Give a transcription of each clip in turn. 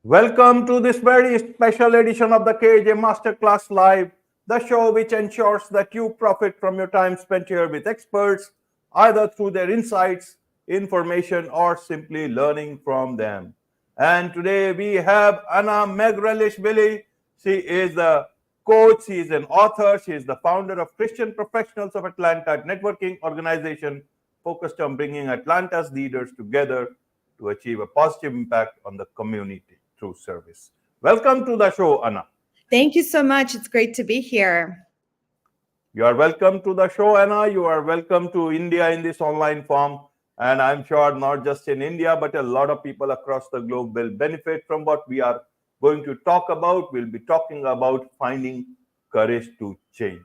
Welcome to this very special edition of the KAJ Masterclass Live, the show which ensures that you profit from your time spent here with experts, either through their insights, information, or simply learning from them. And today we have Ana Megrelishvili. She is a coach, she is an author, she is the founder of Christian Professionals of Atlanta networking organization focused on bringing Atlanta's leaders together to achieve a positive impact on the community through service. Welcome to the show, Ana. Thank you so much. It's great to be here. You are welcome to the show, Anna. You are welcome to India in this online form. And I'm sure not just in India, but a lot of people across the globe will benefit from what we are going to talk about. We'll be talking about finding courage to change.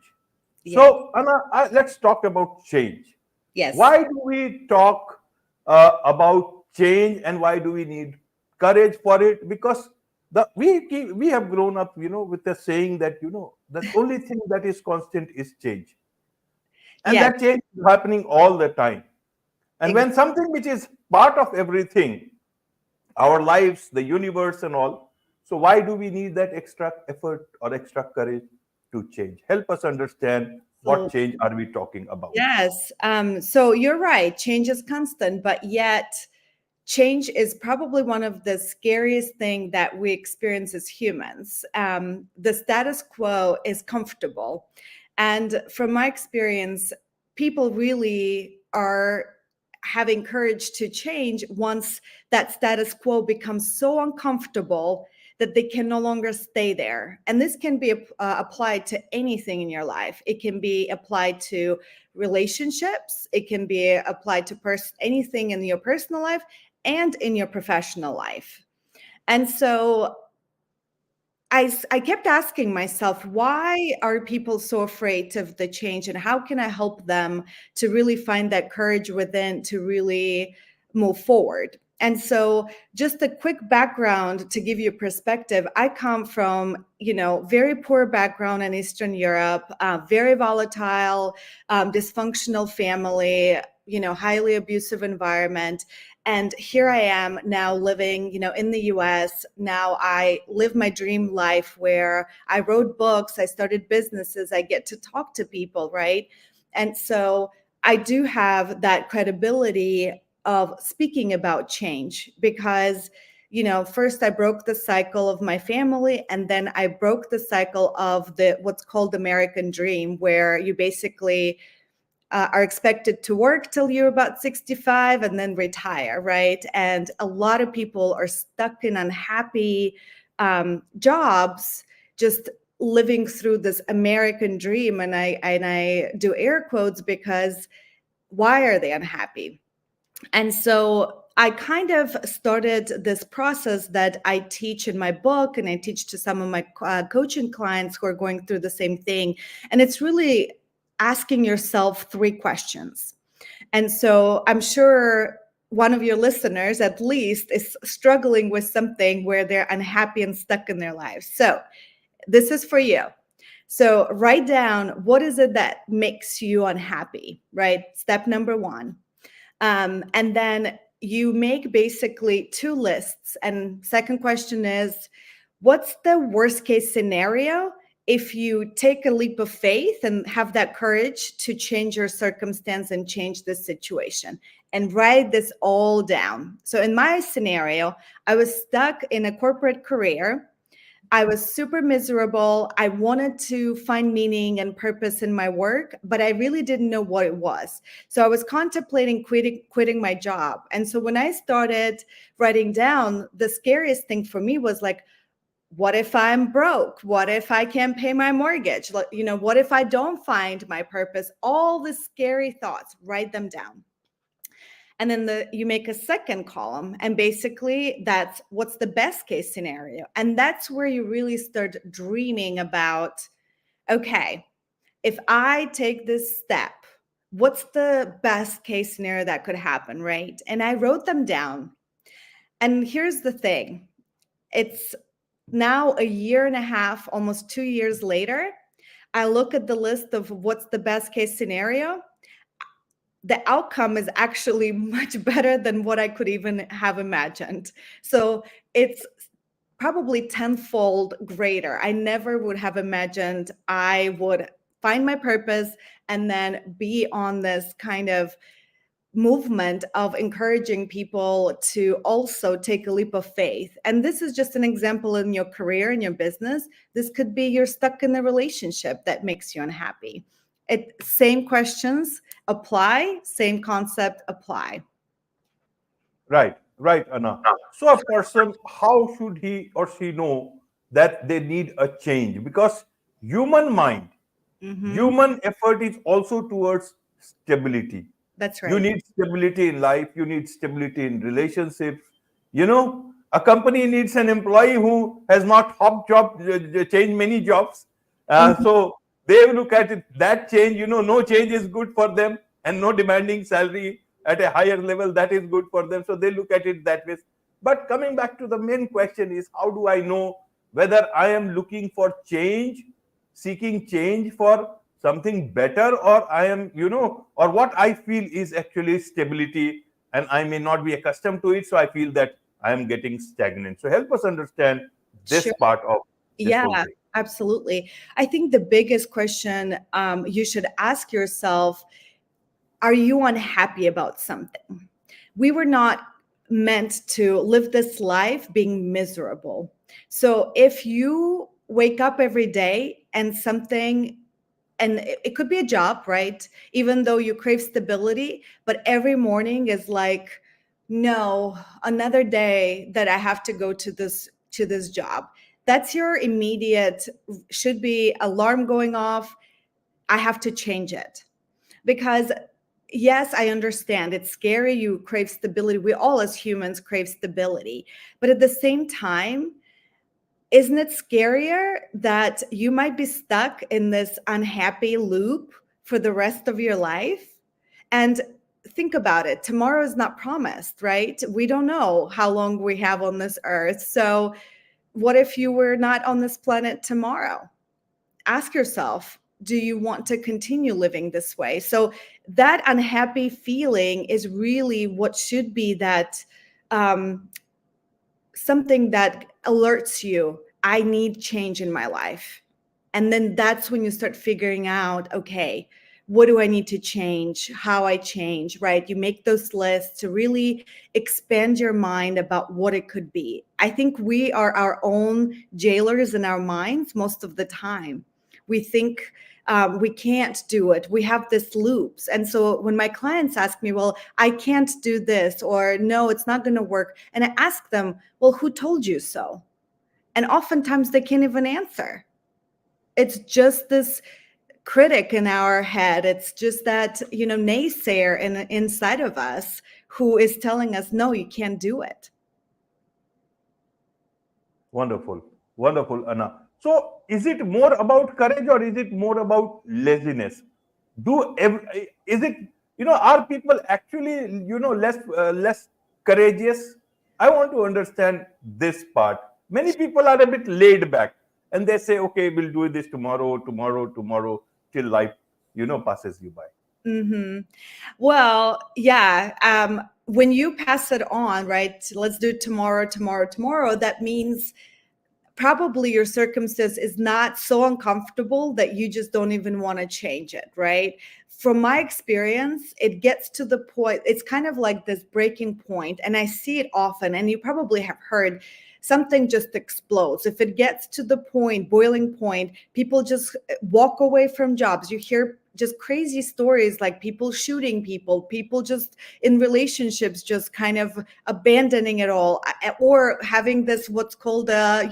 Yes. So, Anna, let's talk about change. Yes. Why do we talk about change and why do we need courage for it? Because we have grown up, with the saying that, the only thing that is constant is change. And that change is happening all the time. And when something which is part of everything, our lives, the universe and all, so why do we need that extra effort or extra courage to change? Help us understand what change are we talking about? Yes. So you're right. Change is constant, but yet change is probably one of the scariest things that we experience as humans. The status quo is comfortable. And from my experience, people really are having courage to change once that status quo becomes so uncomfortable that they can no longer stay there. And this can be applied to anything in your life. It can be applied to relationships. It can be applied to anything in your personal life and in your professional life. And so I kept asking myself, why are people so afraid of the change and how can I help them to really find that courage within to really move forward? And so just a quick background to give you perspective, I come from, very poor background in Eastern Europe, very volatile, dysfunctional family, highly abusive environment. And here I am now living, in the US. Now I live my dream life where I wrote books, I started businesses, I get to talk to people, right? And so I do have that credibility of speaking about change because, first I broke the cycle of my family, and then I broke the cycle of what's called American dream, where you basically are expected to work till you're about 65 and then retire, right? And a lot of people are stuck in unhappy jobs, just living through this American dream. And I do air quotes because why are they unhappy? And so I kind of started this process that I teach in my book, and I teach to some of my coaching clients who are going through the same thing. And it's really asking yourself 3 questions. And so I'm sure one of your listeners at least is struggling with something where they're unhappy and stuck in their lives. So this is for you. So write down, what is it that makes you unhappy, right? Step number 1. And then you make basically 2 lists. And second question is, what's the worst case scenario if you take a leap of faith and have that courage to change your circumstance and change the situation? And write this all down. So in my scenario, I was stuck in a corporate career. I was super miserable. I wanted to find meaning and purpose in my work, but I really didn't know what it was. So I was contemplating quitting my job. And so when I started writing down, the scariest thing for me was like, what if I'm broke? What if I can't pay my mortgage? What if I don't find my purpose? All the scary thoughts, write them down. And then you make a second column, and basically that's what's the best case scenario. And that's where you really start dreaming about, okay, if I take this step, what's the best case scenario that could happen, right? And I wrote them down. And here's the thing. It's now 1.5 years, almost 2 years later. I look at the list of what's the best case scenario. The outcome is actually much better than what I could even have imagined. So it's probably tenfold greater. I never would have imagined I would find my purpose and then be on this kind of movement of encouraging people to also take a leap of faith. And this is just an example in your career, in your business. This could be you're stuck in a relationship that makes you unhappy. Same questions apply, same concept apply. Right, right, Anna. So a person, how should he or she know that they need a change? Because human mind, Mhm. human effort is also towards stability. That's You right. need stability in life, you need stability in relationships. A company needs an employee who has not changed many jobs. Mhm. So they look at it, that change, no change is good for them, and no demanding salary at a higher level, that is good for them. So they look at it that way. But coming back to the main question is, how do I know whether I am looking for change, seeking change for something better, or I am, or what I feel is actually stability, and I may not be accustomed to it, so I feel that I am getting stagnant. So help us understand this Sure. part of this whole Yeah, thing. absolutely. I think the biggest question you should ask yourself, are you unhappy about something? We were not meant to live this life being miserable. So if you wake up every day and something, and it could be a job, right? Even though you crave stability, but every morning is like, no, another day that I have to go to this job. That's your immediate, should be alarm going off. I have to change it. Because yes, I understand it's scary. You crave stability. We all as humans crave stability. But at the same time, isn't it scarier that you might be stuck in this unhappy loop for the rest of your life? And think about it. Tomorrow is not promised, right? We don't know how long we have on this earth. So, what if you were not on this planet tomorrow? Ask yourself, do you want to continue living this way? So that unhappy feeling is really what should be that um, something that alerts you, I need change in my life. And then that's when you start figuring out, okay, what do I need to change? How I change, right? You make those lists to really expand your mind about what it could be. I think we are our own jailers in our minds most of the time. We think we can't do it. We have this loops. And so when my clients ask me, well, I can't do this, or no, it's not going to work. And I ask them, well, who told you so? And oftentimes they can't even answer. It's just this critic in our head. It's just that, naysayer inside of us who is telling us, no, you can't do it. Wonderful, wonderful, Anna. So is it more about courage, or is it more about laziness? Is it, are people actually, less courageous? I want to understand this part. Many people are a bit laid back, and they say, okay, we'll do this tomorrow, tomorrow, tomorrow, till life, passes you by. Hmm. Well, yeah. When you pass it on, right? Let's do it tomorrow, tomorrow, tomorrow. That means probably your circumstance is not so uncomfortable that you just don't even want to change it, right? From my experience, it gets to the point, it's kind of like this breaking point, and I see it often, and you probably have heard something just explodes. If it gets to the point, boiling point, people just walk away from jobs. You hear just crazy stories like people shooting people just in relationships, just kind of abandoning it all, or having this what's called a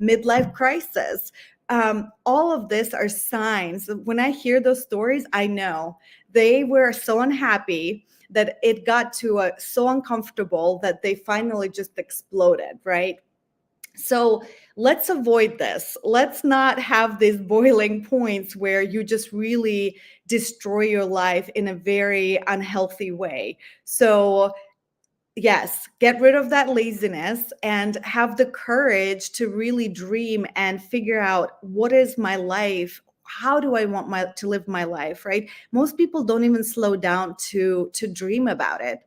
midlife crisis. All of this are signs. When I hear those stories, I know they were so unhappy that it got to so uncomfortable that they finally just exploded, right? So let's avoid this. Let's not have these boiling points where you just really destroy your life in a very unhealthy way. So yes, get rid of that laziness and have the courage to really dream and figure out, what is my life? How do I want to live my life, right? Most people don't even slow down to dream about it.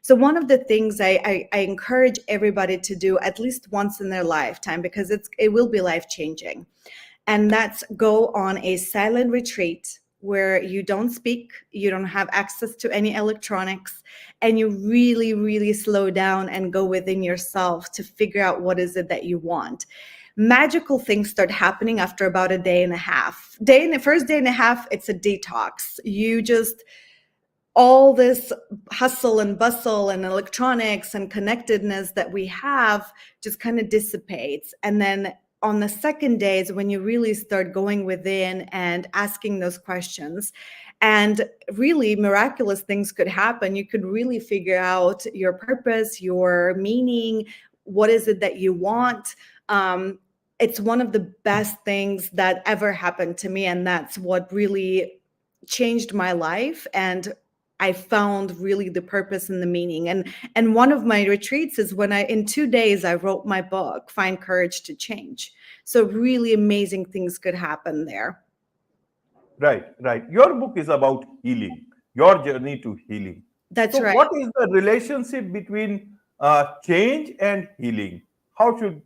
So one of the things I encourage everybody to do at least once in their lifetime, because it will be life-changing, and that's go on a silent retreat where you don't speak, you don't have access to any electronics, and you really, really slow down and go within yourself to figure out what is it that you want. Magical things start happening after about a day and a half. First day and a half, it's a detox. You just, all this hustle and bustle and electronics and connectedness that we have just kind of dissipates. And then on the second day is when you really start going within and asking those questions. And really miraculous things could happen. You could really figure out your purpose, your meaning, what is it that you want. It's one of the best things that ever happened to me. And that's what really changed my life. And I found really the purpose and the meaning. And one of my retreats is when in 2 days, I wrote my book, Find Courage to Change. So really amazing things could happen there. Right, right. Your book is about healing, your journey to healing. That's So, right. what is the relationship between change and healing? How should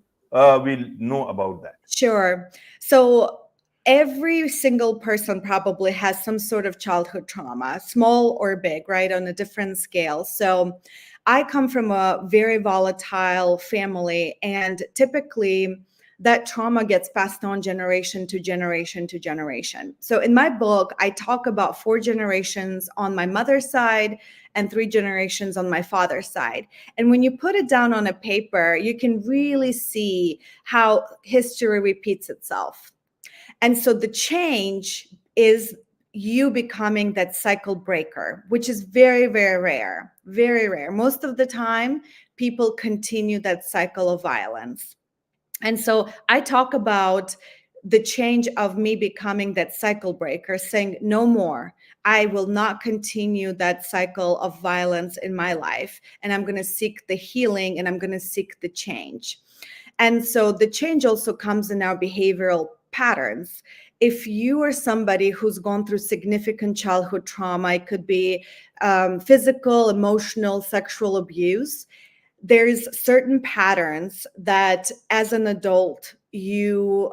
we know about that? Sure. So every single person probably has some sort of childhood trauma, small or big, right, on a different scale. So I come from a very volatile family, and typically that trauma gets passed on generation to generation to generation. So in my book, I talk about 4 generations on my mother's side and 3 generations on my father's side. And when you put it down on a paper, you can really see how history repeats itself. And so the change is you becoming that cycle breaker, which is very, very rare, very rare. Most of the time, people continue that cycle of violence. And so I talk about the change of me becoming that cycle breaker, saying, no more. I will not continue that cycle of violence in my life. And I'm going to seek the healing, and I'm going to seek the change. And so the change also comes in our behavioral patterns. If you are somebody who's gone through significant childhood trauma, it could be physical, emotional, sexual abuse, there's certain patterns that as an adult you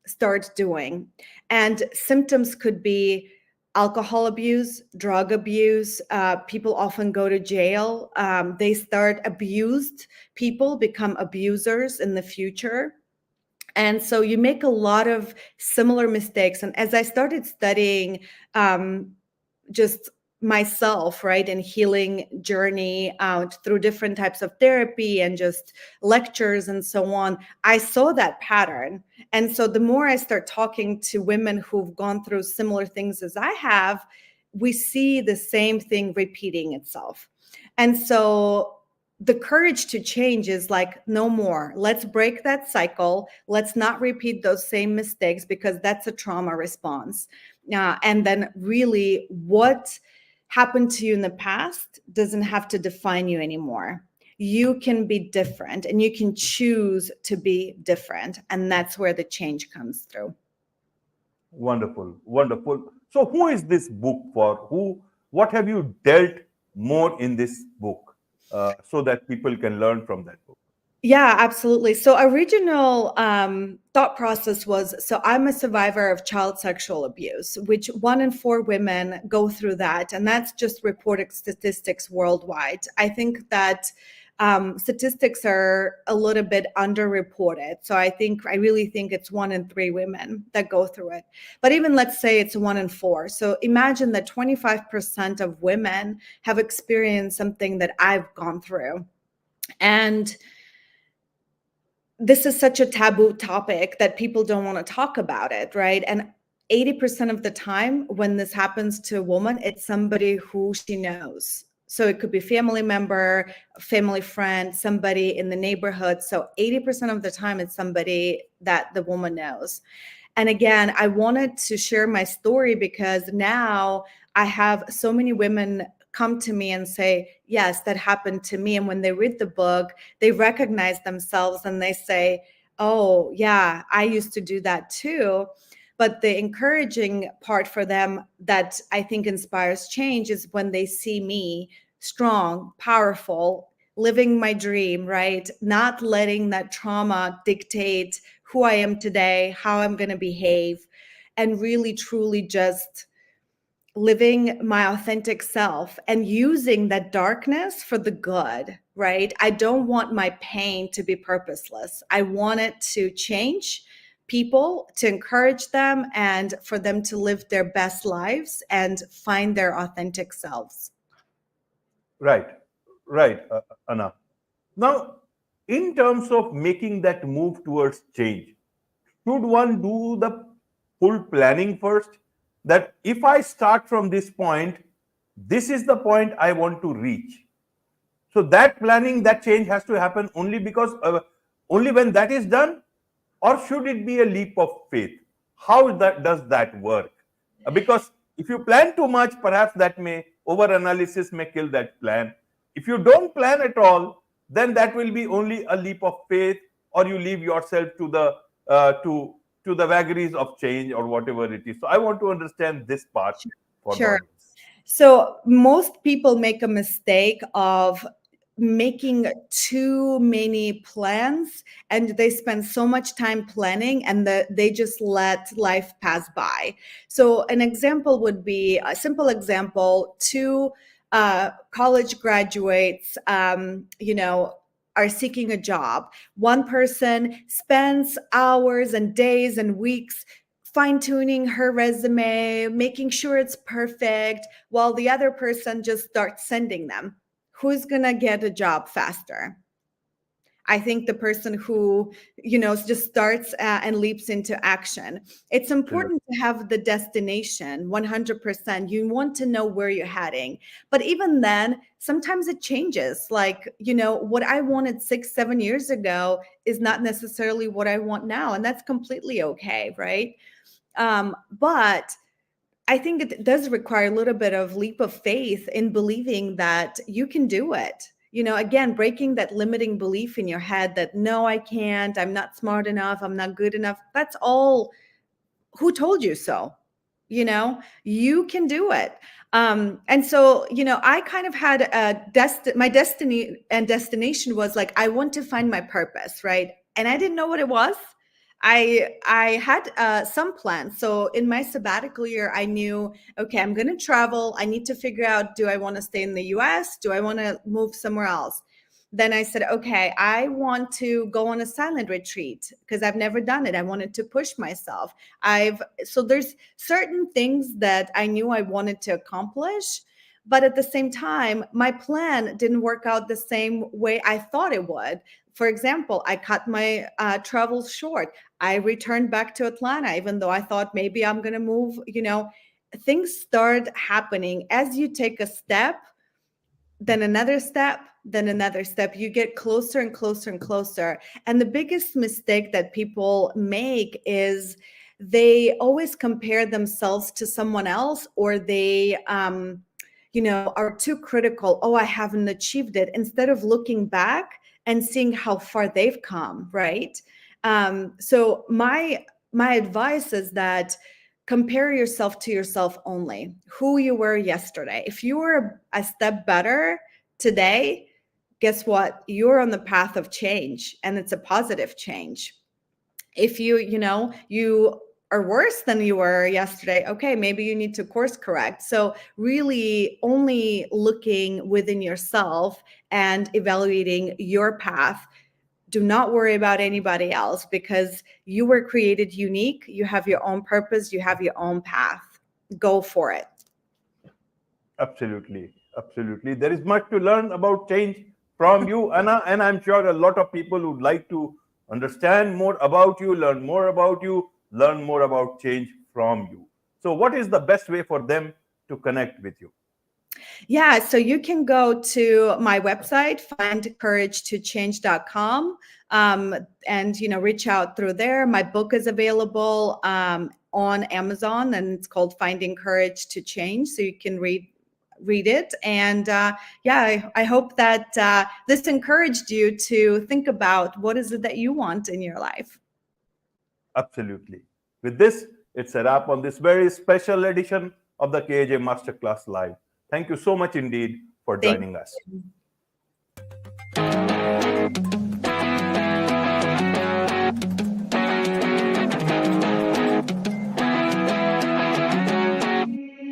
start doing. And symptoms could be alcohol abuse, drug abuse. People often go to jail. They start abused. People become abusers in the future. And so you make a lot of similar mistakes. And as I started studying just myself, right, and healing journey out through different types of therapy and just lectures and so on, I saw that pattern. And so the more I start talking to women who've gone through similar things as I have, we see the same thing repeating itself. And so the courage to change is like, no more. Let's break that cycle. Let's not repeat those same mistakes, because that's a trauma response. And then really what happened to you in the past doesn't have to define you anymore. You can be different, and you can choose to be different. And that's where the change comes through. Wonderful, wonderful. So, who is this book for? Who? What have you dealt more in this book, so that people can learn from that book? Yeah, absolutely. So original thought process was, so I'm a survivor of child sexual abuse, which 1 in 4 women go through that. And that's just reported statistics worldwide. I think that statistics are a little bit underreported. So I really think it's 1 in 3 women that go through it. But even let's say it's 1 in 4. So imagine that 25% of women have experienced something that I've gone through. And this is such a taboo topic that people don't want to talk about it, right? And 80% of the time when this happens to a woman, it's somebody who she knows. So it could be family member, family friend, somebody in the neighborhood. So 80% of the time it's somebody that the woman knows. And again, I wanted to share my story because now I have so many women come to me and say, yes, that happened to me. And when they read the book, they recognize themselves and they say, oh, yeah, I used to do that too. But the encouraging part for them that I think inspires change is when they see me strong, powerful, living my dream, right? Not letting that trauma dictate who I am today, how I'm going to behave, and really truly just living my authentic self and using that darkness for the good, right? I don't want my pain to be purposeless. I want it to change people, to encourage them, and for them to live their best lives and find their authentic selves. Right, right, Anna. Now, in terms of making that move towards change, should one do the full planning first? That if I start from this point, this is the point I want to reach. So that planning, that change has to happen only because only when that is done, or should it be a leap of faith? How that does that work? Because if you plan too much, perhaps that may over analysis may kill that plan. If you don't plan at all, then that will be only a leap of faith, or you leave yourself to the to the vagaries of change or whatever it is. So I want to understand this part for the Sure. audience. So most people make a mistake of making too many plans, and they spend so much time planning, and they just let life pass by. So an example would be a simple example: two college graduates, are seeking a job. One person spends hours and days and weeks fine tuning her resume, making sure it's perfect, while the other person just starts sending them. Who's going to get a job faster? I think the person who, just starts and leaps into action. It's Absolutely. important to have the destination 100%. You want to know where you're heading. But even then, sometimes it changes. Like, what I wanted 6-7 years ago is not necessarily what I want now. And that's completely okay, right? But I think it does require a little bit of leap of faith in believing that you can do it. Again, breaking that limiting belief in your head that no, I can't, I'm not smart enough, I'm not good enough. That's all. Who told you so? You can do it. And so, I kind of had my destiny and destination was like, I want to find my purpose, right? And I didn't know what it was. I had some plans. So in my sabbatical year, I knew, okay, I'm going to travel. I need to figure out, do I want to stay in the US? Do I want to move somewhere else? Then I said, okay, I want to go on a silent retreat because I've never done it. I wanted to push myself. So there's certain things that I knew I wanted to accomplish, but at the same time, my plan didn't work out the same way I thought it would. For example, I cut my travels short. I returned back to Atlanta, even though I thought maybe I'm going to move. Things start happening as you take a step, then another step, then another step. You get closer and closer and closer. And the biggest mistake that people make is they always compare themselves to someone else, or they are too critical. Oh, I haven't achieved it, instead of looking back and seeing how far they've come, right? So my advice is that compare yourself to yourself only, who you were yesterday. If you were a step better today, guess what? You're on the path of change, and it's a positive change. If you are worse than you were yesterday, okay, maybe you need to course correct. So really only looking within yourself and evaluating your path. Do not worry about anybody else, because you were created unique. You have your own purpose. You have your own path. Go for it. Absolutely, absolutely. There is much to learn about change from you, Anna, and I'm sure a lot of people would like to understand more about you, learn more about you, learn more about change from you. So, what is the best way for them to connect with you? Yeah, so you can go to my website, findcouragetochange.com, and reach out through there. My book is available on Amazon, and it's called Finding Courage to Change. So you can read it. And I hope that this encouraged you to think about what is it that you want in your life. Absolutely. With this, it's a wrap on this very special edition of the KAJ Masterclass Live. Thank you so much indeed for for Thank joining us. you.